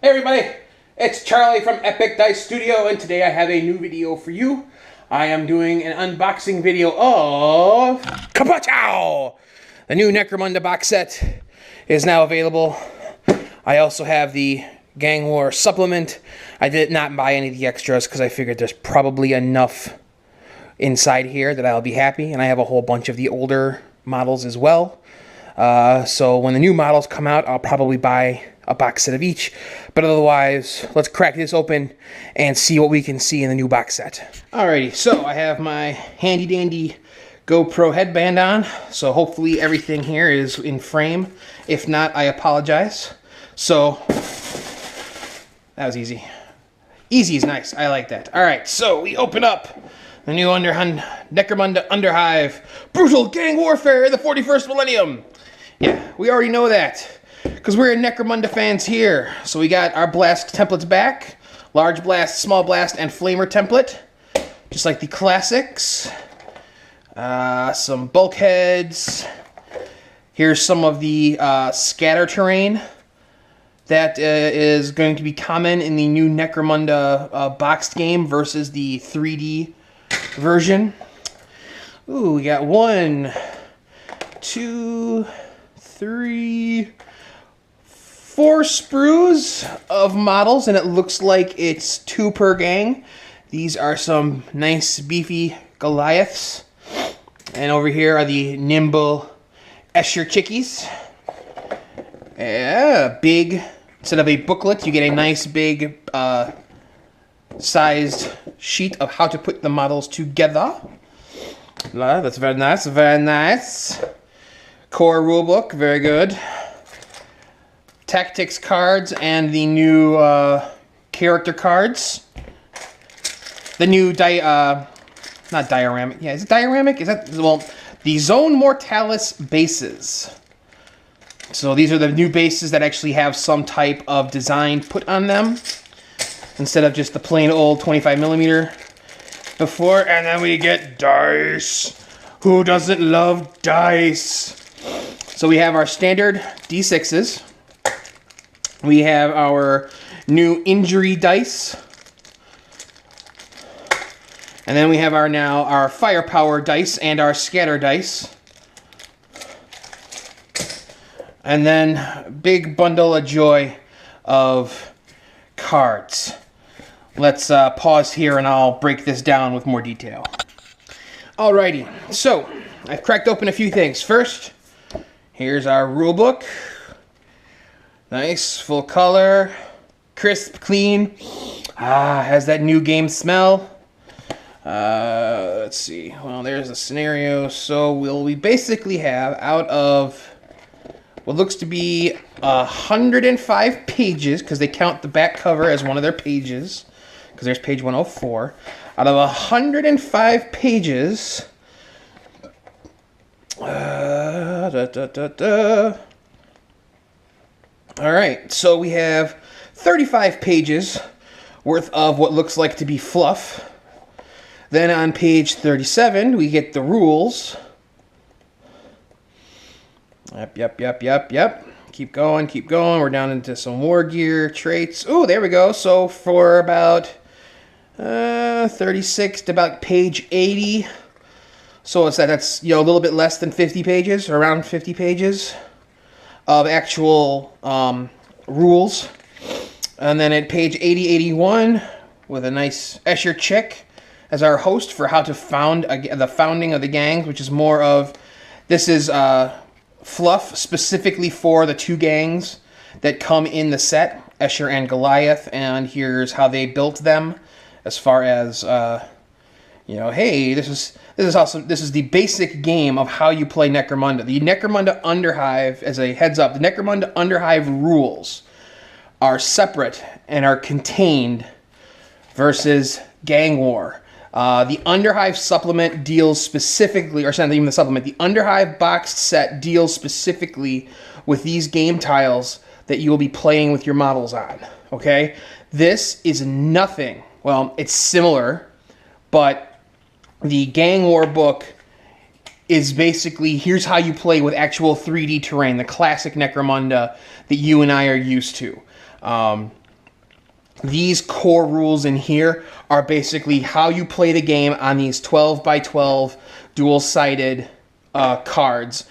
Hey everybody, it's Charlie from Epic Dice Studio, and today I have a new video for you. I am doing an unboxing video of Kapow! The new Necromunda box set is now available. I also have the Gang War supplement. I did not buy any of the extras because I figured there's probably enough inside here that I'll be happy, and I have a whole bunch of the older models as well. So when the new models come out, I'll probably buy a box set of each, but otherwise, let's crack this open and see what we can see in the new box set. Alrighty, so I have my handy dandy GoPro headband on, so hopefully everything here is in frame. If not, I apologize. So, that was easy. Easy is nice, I like that. Alright, so we open up the new Necromunda Underhive Brutal Gang Warfare in the 41st Millennium. Yeah, we already know that, because we're Necromunda fans here. So we got our blast templates back. Large blast, small blast, and flamer template. Just like the classics. Some bulkheads. Here's some of the scatter terrain that is going to be common in the new Necromunda boxed game versus the 3D version. Ooh, we got 1, 2, 3, 4 sprues of models, and it looks like it's 2 per gang. These are some nice beefy Goliaths. And over here are the nimble Escher chickies. Yeah, big, instead of a booklet, you get a nice big sized sheet of how to put the models together. That's very nice, very nice. Core rulebook, very good. Tactics cards and the new character cards. The new not dioramic. Yeah, is it dioramic? Is that, well, the Zone Mortalis bases. So these are the new bases that actually have some type of design put on them, instead of just the plain old 25mm before. And then we get dice. Who doesn't love dice? So we have our standard D6s. We have our new injury dice. And then we have our firepower dice and our scatter dice. And then big bundle of joy of cards. Let's pause here and I'll break this down with more detail. Alrighty, so I've cracked open a few things. First, here's our rulebook. Nice, full color, crisp, clean. Has that new game smell. Let's see. Well, there's a scenario. So we basically have, out of what looks to be 105 pages, because they count the back cover as one of their pages, because there's page 104. Out of 105 pages, Alright, so we have 35 pages worth of what looks like to be fluff. Then on page 37, we get the rules. Yep. Keep going. We're down into some war gear traits. Oh, there we go. So for about 36 to about page 80. So that's, you know, a little bit less than 50 pages, around 50 pages of actual rules. And then at page 80-81, with a nice Escher chick as our host for how to found the founding of the gangs, which is more of, this is fluff specifically for the 2 gangs that come in the set, Escher and Goliath, and here's how they built them, as far as you know, hey, this is the basic game of how you play Necromunda. The Necromunda Underhive, as a heads up, the Necromunda Underhive rules are separate and are contained versus Gang War. The Underhive supplement deals specifically, or it's not even the supplement, the Underhive boxed set deals specifically with these game tiles that you will be playing with your models on, okay? This is nothing, well, it's similar, but the Gang War book is basically, here's how you play with actual 3D terrain, the classic Necromunda that you and I are used to. these core rules in here are basically how you play the game on these 12 by 12 dual-sided cards,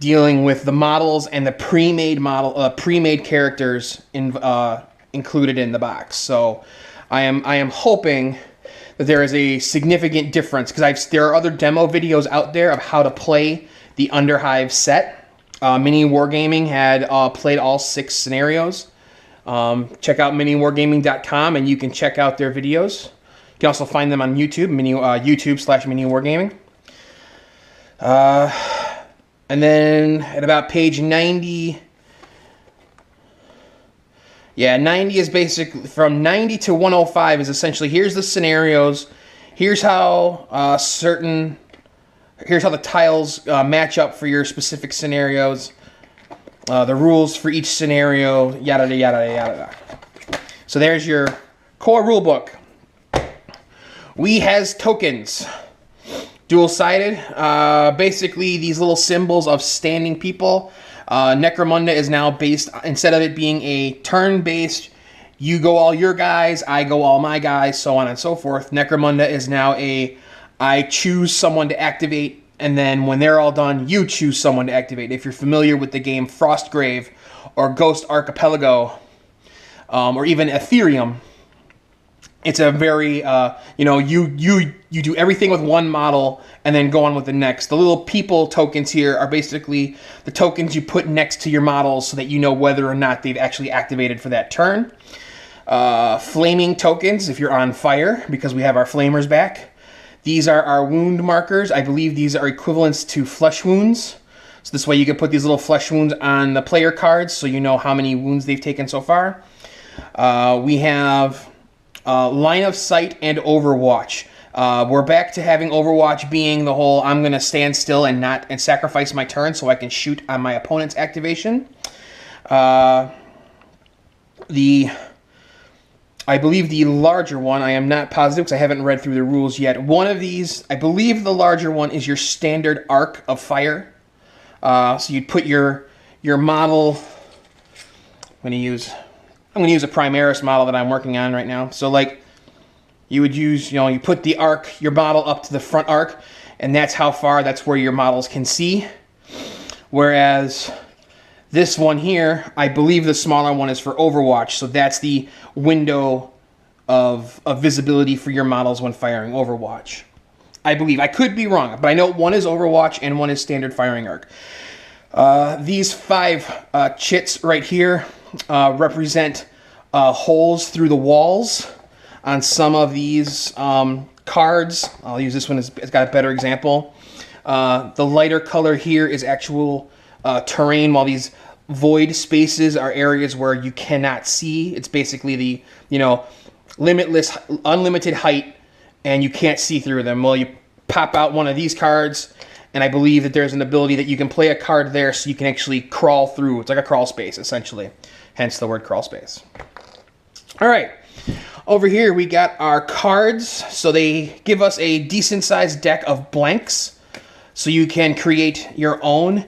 dealing with the models and the pre-made characters included in the box. So I am hoping that there is a significant difference, because there are other demo videos out there of how to play the Underhive set. Mini Wargaming had played all 6 scenarios. Check out miniwargaming.com and you can check out their videos. You can also find them on YouTube, YouTube/miniwargaming. And then at about page 90, yeah, 90 is basically, from 90 to 105 is essentially, here's the scenarios, here's how here's how the tiles match up for your specific scenarios, the rules for each scenario, yada yada yada. So there's your core rule book. We has tokens, dual-sided, basically these little symbols of standing people. Necromunda is now based, instead of it being a turn-based, you go all your guys, I go all my guys, so on and so forth. Necromunda is now I choose someone to activate, and then when they're all done, you choose someone to activate. If you're familiar with the game Frostgrave or Ghost Archipelago, or even Ethereum, it's a very, you do everything with one model and then go on with the next. The little people tokens here are basically the tokens you put next to your models so that you know whether or not they've actually activated for that turn. Flaming tokens if you're on fire, because we have our flamers back. These are our wound markers. I believe these are equivalents to flesh wounds. So this way you can put these little flesh wounds on the player cards so you know how many wounds they've taken so far. We have line of sight and overwatch. We're back to having overwatch being the whole I'm going to stand still and sacrifice my turn so I can shoot on my opponent's activation. I believe the larger one, I am not positive because I haven't read through the rules yet. One of these, I believe the larger one is your standard arc of fire. So you'd put your model, I'm going to use a Primaris model that I'm working on right now. So like you would use, you put the arc, your model up to the front arc, and that's how far, that's where your models can see. Whereas this one here, I believe the smaller one is for Overwatch, so that's the window of visibility for your models when firing Overwatch. I believe. I could be wrong, but I know one is Overwatch and one is standard firing arc. These 5 chits right here represent holes through the walls on some of these cards. I'll use this one, it's got a better example. The lighter color here is actual terrain, while these void spaces are areas where you cannot see. It's basically the, limitless, unlimited height, and you can't see through them. Well, you pop out one of these cards, and I believe that there's an ability that you can play a card there so you can actually crawl through. It's like a crawl space, essentially. Hence the word crawl space. All right. Over here, we got our cards. So they give us a decent-sized deck of blanks, so you can create your own.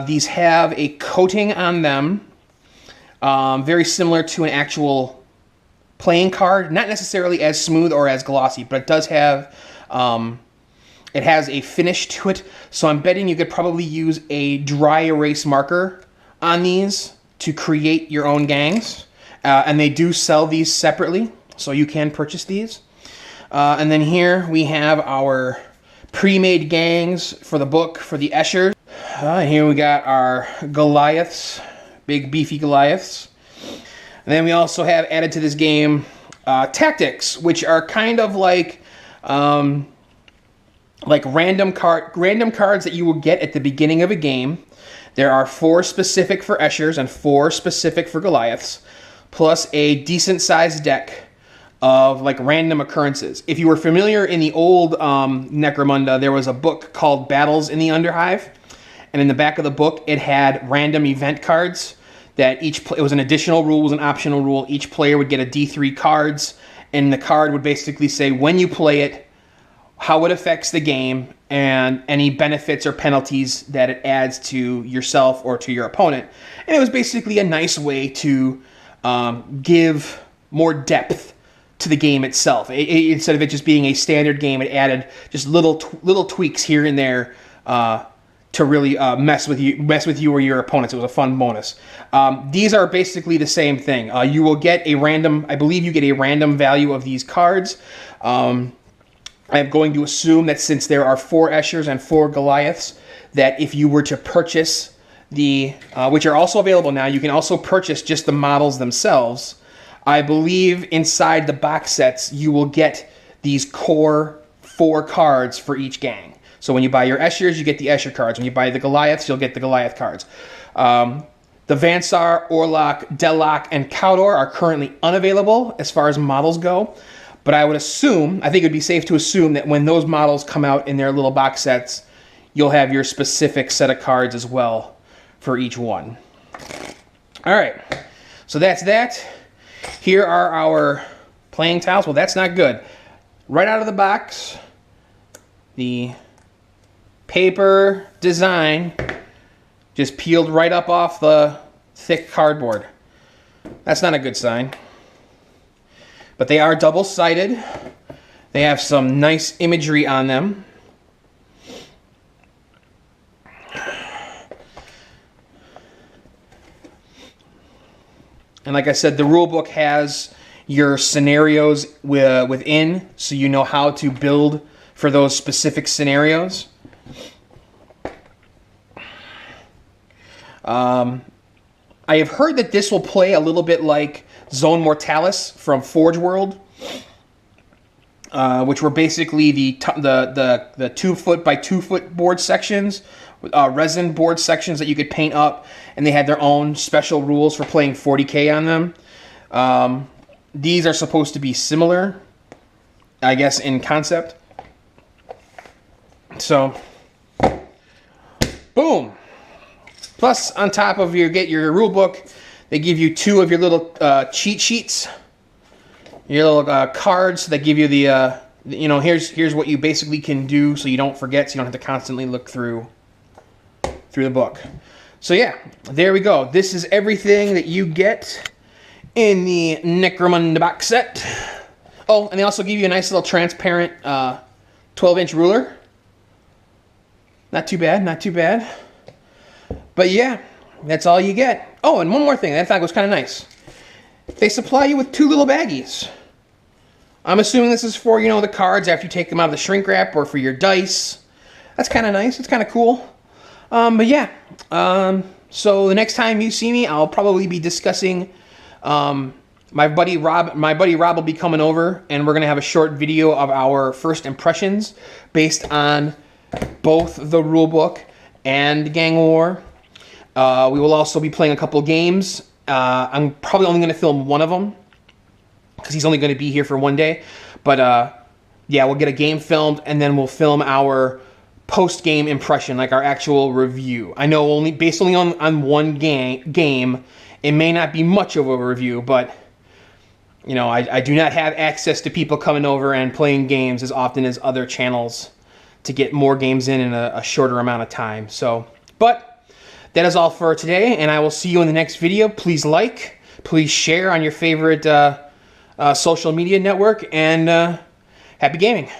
These have a coating on them, very similar to an actual playing card. Not necessarily as smooth or as glossy, but it does have, it has a finish to it. So I'm betting you could probably use a dry erase marker on these to create your own gangs. And they do sell these separately, so you can purchase these. And then here we have our pre-made gangs for the book, for the Eschers. Here we got our Goliaths, big beefy Goliaths. And then we also have added to this game tactics, which are kind of like random cards that you will get at the beginning of a game. There are 4 specific for Eschers and 4 specific for Goliaths, plus a decent-sized deck of random occurrences. If you were familiar in the old Necromunda, there was a book called Battles in the Underhive, and in the back of the book it had random event cards that it was an additional rule, was an optional rule. Each player would get a D3 cards, and the card would basically say when you play it, how it affects the game, and any benefits or penalties that it adds to yourself or to your opponent. And it was basically a nice way to give more depth to the game itself. Instead of it just being a standard game, it added just little tweaks here and there to really mess with you or your opponents. It was a fun bonus. These are basically the same thing. You will get a random, I believe you get a random value of these cards. I'm going to assume that since there are 4 Eschers and 4 Goliaths, that if you were to purchase the, which are also available now, you can also purchase just the models themselves. I believe inside the box sets, you will get these core 4 cards for each gang. So when you buy your Eschers, you get the Escher cards. When you buy the Goliaths, you'll get the Goliath cards. The Vansar, Orlok, Delok, and Cawdor are currently unavailable as far as models go. But I would assume, I think it would be safe to assume that when those models come out in their little box sets, you'll have your specific set of cards as well for each one. All right, so that's that. Here are our playing tiles. Well, that's not good. Right out of the box, the paper design just peeled right up off the thick cardboard. That's not a good sign. But they are double-sided. They have some nice imagery on them. And like I said, the rule book has your scenarios within, so you know how to build for those specific scenarios. I have heard that this will play a little bit like Zone Mortalis from Forge World, which were basically the 2-foot by 2-foot board sections, resin board sections that you could paint up, and they had their own special rules for playing 40K on them. These are supposed to be similar, I guess, in concept. So, boom. Plus, on top of your rule book, they give you 2 of your little cheat sheets, your little cards that give you the, here's what you basically can do so you don't forget, so you don't have to constantly look through the book. So yeah, there we go. This is everything that you get in the Necromunda box set. Oh, and they also give you a nice little transparent 12-inch ruler. Not too bad, not too bad. But yeah, that's all you get. Oh, and one more thing that I thought was kind of nice. They supply you with 2 little baggies. I'm assuming this is for, the cards after you take them out of the shrink wrap, or for your dice. That's kind of nice. It's kind of cool. But yeah, so the next time you see me, I'll probably be discussing, my buddy Rob will be coming over, and we're going to have a short video of our first impressions based on both the rulebook and Gang War. We will also be playing a couple games. I'm probably only going to film one of them, because he's only going to be here for one day. But yeah, we'll get a game filmed, and then we'll film our post-game impression, like our actual review. I know based only on one game, it may not be much of a review, but I do not have access to people coming over and playing games as often as other channels to get more games in a shorter amount of time. So, but that is all for today, and I will see you in the next video. Please like, please share on your favorite social media network, and happy gaming.